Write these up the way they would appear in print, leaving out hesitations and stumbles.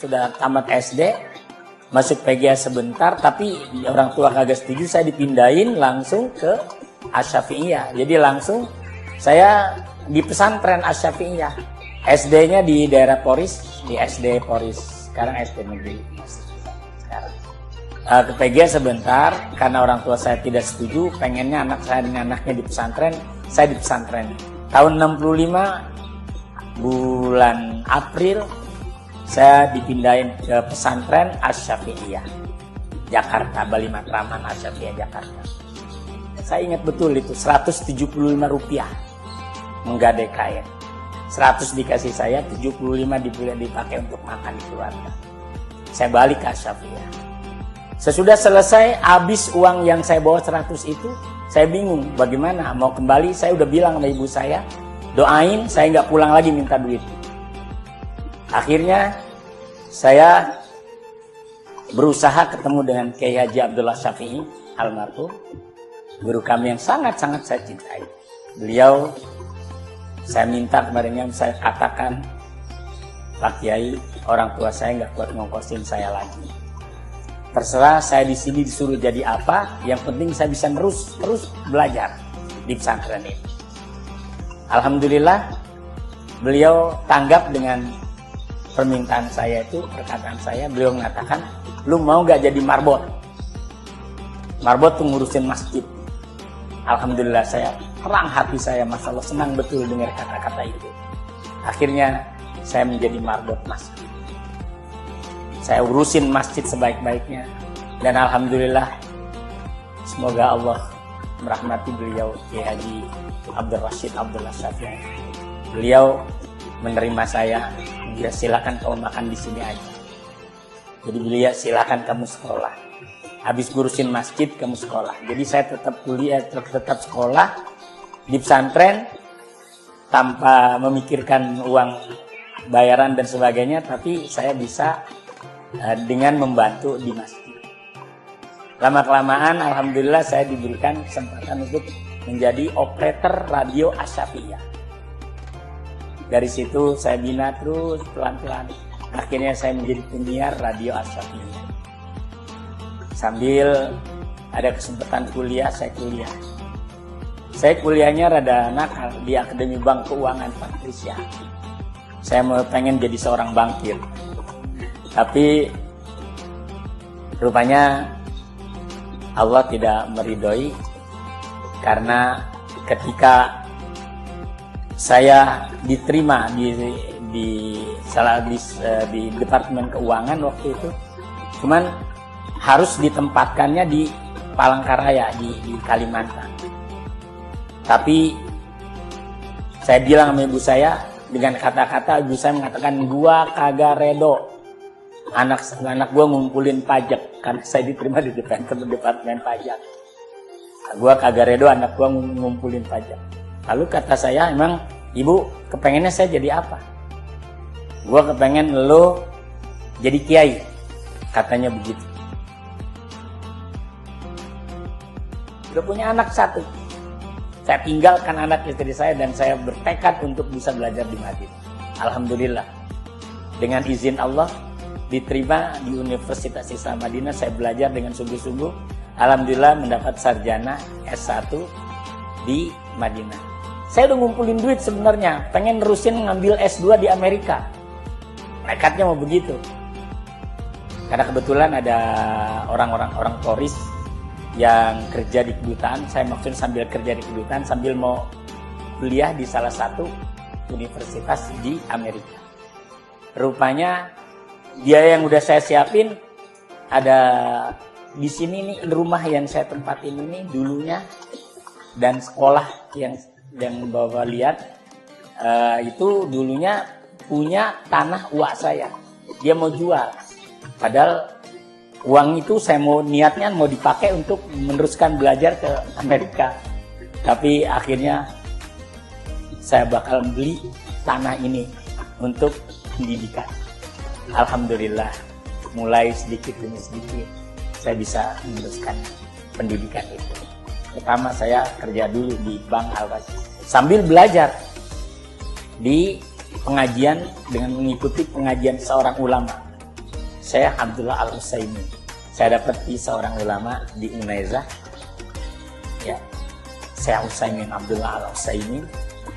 sudah tamat SD, masuk PGA sebentar, tapi orang tua kagak setuju, saya dipindahin langsung ke Asy-Syafi'iyah. Jadi langsung saya di pesantren Asy-Syafi'iyah. SD-nya di daerah Poris, di SD Poris. Sekarang SD Negeri. Sekarang. Ke PGA sebentar, karena orang tua saya tidak setuju, pengennya anak saya dengan anaknya di pesantren, saya di pesantren. Tahun 65, bulan April, saya dipindahin ke pesantren Asy-Syafi'iyah Jakarta, Bali Matraman, Asy-Syafi'iyah Jakarta. Saya ingat betul itu, Rp175 menggadai kain. 100 dikasih saya, 75 dipakai untuk makan di keluarga. Saya balik ke Asy-Syafi'iyah. Sesudah selesai, habis uang yang saya bawa 100 itu, saya bingung bagaimana mau kembali. Saya udah bilang sama ibu saya, doain saya nggak pulang lagi minta duit. Akhirnya saya berusaha ketemu dengan Kiai Haji Abdullah Syafi'i almarhum, guru kami yang sangat-sangat saya cintai. Beliau, saya minta kemarinnya, saya katakan, Pak Kiai, orang tua saya nggak kuat ngongkosin saya lagi. Terserah saya di sini disuruh jadi apa, yang penting saya bisa terus belajar di pesantren ini. Alhamdulillah, beliau tanggap dengan permintaan saya itu, perkataan saya. Beliau mengatakan, lu mau gak jadi marbot? Marbot tuh ngurusin masjid. Alhamdulillah, saya terang hati saya, Masya Allah, senang betul dengar kata-kata itu. Akhirnya saya menjadi marbot masjid. Saya urusin masjid sebaik-baiknya. Dan Alhamdulillah, semoga Allah merahmati beliau, Kiai Haji Abdul Rashid Abdullah Syafi'i. Beliau menerima saya, dia silakan kamu makan di sini aja. Jadi beliau silakan kamu sekolah. Habis ngurusin masjid kamu sekolah. Jadi saya tetap kuliah, tetap sekolah di pesantren tanpa memikirkan uang bayaran dan sebagainya, tapi saya bisa dengan membantu di masjid. Lama-kelamaan Alhamdulillah saya diberikan kesempatan untuk menjadi operator radio Asy-Syafi'iyah. Dari situ saya bina terus pelan-pelan. Akhirnya saya menjadi penyiar radio Asy-Syafi'iyah. Sambil ada kesempatan kuliah, saya kuliah. Saya kuliahnya rada nakal di Akademi Bank Keuangan Patricia. Saya mau pengen jadi seorang bankir. Tapi rupanya Allah tidak meridhoi, karena ketika saya diterima di Departemen Keuangan waktu itu, cuman harus ditempatkannya di Palangkaraya di Kalimantan. Tapi saya bilang sama ibu saya dengan kata-kata, ibu saya mengatakan, gua kagak redo anak gua ngumpulin pajak, karena saya diterima di Departemen Pajak. Gua kagak redo anak gua ngumpulin pajak. Lalu kata saya, emang ibu kepengennya saya jadi apa? Gua kepengen lo jadi kiai, katanya begitu. Udah punya anak satu, saya tinggalkan anak istri saya dan saya bertekad untuk bisa belajar di Madinah. Alhamdulillah, dengan izin Allah diterima di Universitas Islam Madinah. Saya belajar dengan sungguh-sungguh. Alhamdulillah mendapat sarjana S1 di Madinah. Saya udah ngumpulin duit sebenarnya, pengen nerusin ngambil S2 di Amerika. Nekatnya mau begitu. Karena kebetulan ada orang Poris yang kerja di kedutaan. Saya maksudnya sambil kerja di kedutaan, sambil mau kuliah di salah satu universitas di Amerika. Rupanya biaya yang udah saya siapin ada di sini nih, rumah yang saya tempatin ini dulunya, dan sekolah yang Bapak lihat itu dulunya punya tanah uak saya. Dia mau jual, padahal uang itu saya niatnya mau dipakai untuk meneruskan belajar ke Amerika. Tapi akhirnya saya bakal beli tanah ini untuk pendidikan. Alhamdulillah, mulai sedikit demi sedikit saya bisa meneruskan pendidikan itu. Pertama saya kerja dulu di Bank Al-Wajid sambil belajar di pengajian dengan mengikuti pengajian seorang ulama. Saya Abdullah Al-Utsaimin. Saya dapat di seorang ulama di Unaiza. Ya, saya Utsaimin, Abdullah Al-Utsaimin,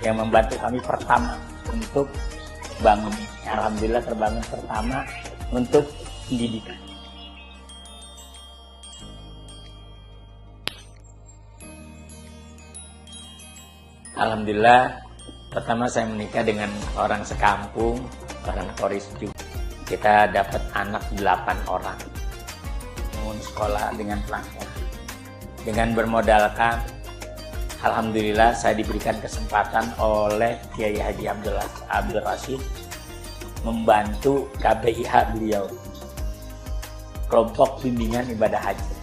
yang membantu kami pertama untuk bangun ini. Alhamdulillah terbangun pertama untuk pendidikan. Alhamdulillah, pertama saya menikah dengan orang sekampung, orang Toris juga. Kita dapat anak 8 orang. Bangun sekolah dengan pelan-pelan. Dengan bermodalkan, alhamdulillah saya diberikan kesempatan oleh Kiai Haji Abdul Rashid membantu KBIH beliau, kelompok bimbingan ibadah haji.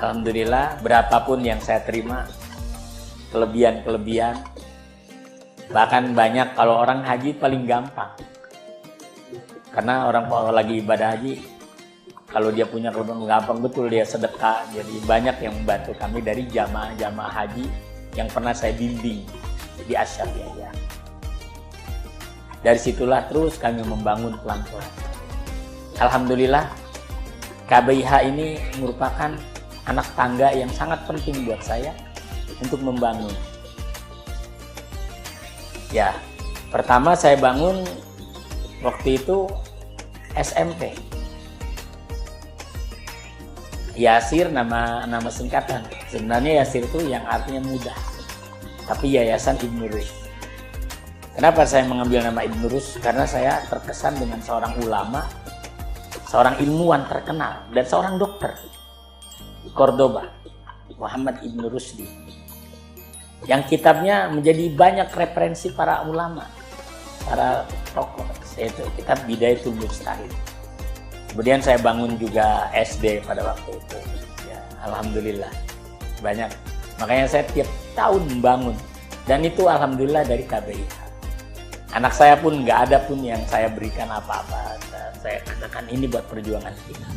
Alhamdulillah, berapapun yang saya terima, kelebihan-kelebihan, bahkan banyak. Kalau orang haji paling gampang, karena orang kalau lagi ibadah haji, kalau dia punya kelebihan gampang betul dia sedekah. Jadi banyak yang membantu kami dari jamaah haji yang pernah saya bimbing di Asyafiyah. Dari situlah terus kami membangun pelan-pelan. Alhamdulillah, KBIH ini merupakan anak tangga yang sangat penting buat saya untuk membangun. Ya, pertama saya bangun waktu itu SMP. Yasir nama singkatan. Sebenarnya Yasir itu yang artinya mudah. Tapi Yayasan Ibnu Rushd. Kenapa saya mengambil nama Ibnu Rushd? Karena saya terkesan dengan seorang ulama, seorang ilmuwan terkenal, dan seorang dokter di Cordoba, Muhammad Ibnu Rushdi, yang kitabnya menjadi banyak referensi para ulama, para tokoh, yaitu kitab Bidayatul Mujtahid. Kemudian saya bangun juga SD pada waktu itu. Ya, alhamdulillah banyak. Makanya saya tiap tahun membangun, dan itu alhamdulillah dari KBIH. Anak saya pun nggak ada pun yang saya berikan apa-apa. Saya katakan ini buat perjuangan kita.